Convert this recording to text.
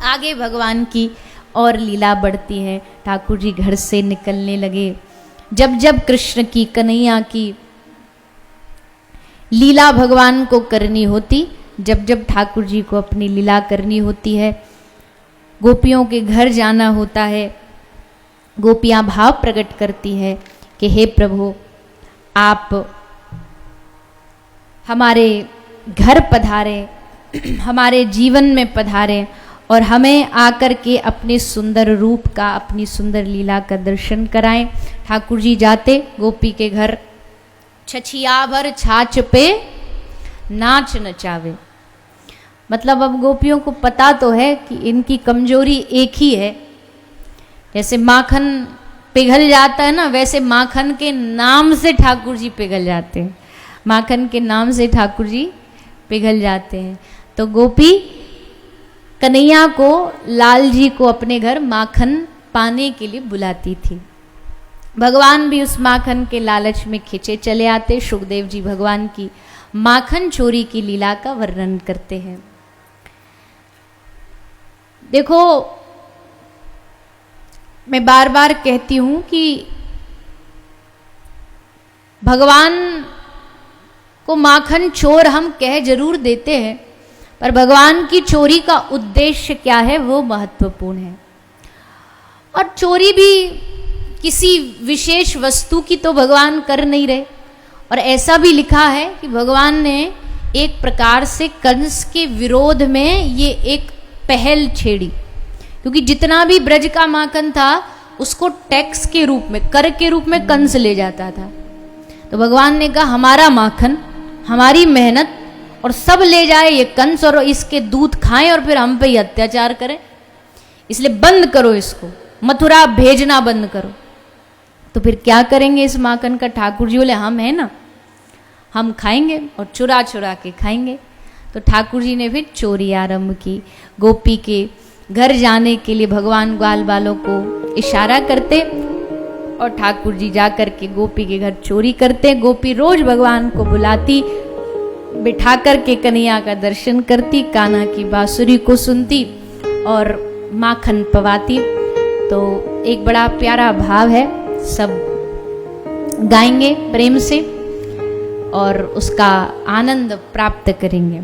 आगे भगवान की और लीला बढ़ती है। ठाकुर जी घर से निकलने लगे। जब जब कृष्ण की, कन्हैया की लीला भगवान को करनी होती, जब जब ठाकुर जी को अपनी लीला करनी होती है, गोपियों के घर जाना होता है, गोपियां भाव प्रकट करती है कि हे प्रभु, आप हमारे घर पधारे, हमारे जीवन में पधारे और हमें आकर के अपने सुंदर रूप का, अपनी सुंदर लीला का दर्शन कराएं। ठाकुर जी जाते गोपी के घर, छछिया भर छाछ पे नाच नचावे। मतलब अब गोपियों को पता तो है कि इनकी कमजोरी एक ही है। जैसे माखन पिघल जाता है ना, वैसे माखन के नाम से ठाकुर जी पिघल जाते हैं। माखन के नाम से ठाकुर जी पिघल जाते हैं। तो गोपी कन्हैया को, लाल जी को अपने घर माखन पाने के लिए बुलाती थी। भगवान भी उस माखन के लालच में खिंचे चले आते। सुखदेव जी भगवान की माखन चोरी की लीला का वर्णन करते हैं। देखो, मैं बार बार कहती हूं कि भगवान को माखन चोर हम कह जरूर देते हैं, पर भगवान की चोरी का उद्देश्य क्या है वो महत्वपूर्ण है। और चोरी भी किसी विशेष वस्तु की तो भगवान कर नहीं रहे। और ऐसा भी लिखा है कि भगवान ने एक प्रकार से कंस के विरोध में ये एक पहल छेड़ी, क्योंकि जितना भी ब्रज का माखन था उसको टैक्स के रूप में, कर के रूप में कंस ले जाता था। तो भगवान ने कहा हमारा माखन, हमारी मेहनत और सब ले जाए ये कंस, और इसके दूध खाएं और फिर हम पे ही अत्याचार करें, इसलिए बंद करो इसको, मथुरा भेजना बंद करो। तो फिर क्या करेंगे इस माखन का? ठाकुर जी बोले हम हैं ना, हम खाएंगे और चुरा चुरा के खाएंगे। तो ठाकुर जी ने फिर चोरी आरंभ की। गोपी के घर जाने के लिए भगवान ग्वाल बालों को इशारा करते और ठाकुर जी जाकर के गोपी के घर चोरी करते। गोपी रोज भगवान को बुलाती, बिठा कर के कन्हैया का दर्शन करती, कान्हा की बांसुरी को सुनती और माखन पवाती। तो एक बड़ा प्यारा भाव है, सब गाएंगे प्रेम से और उसका आनंद प्राप्त करेंगे।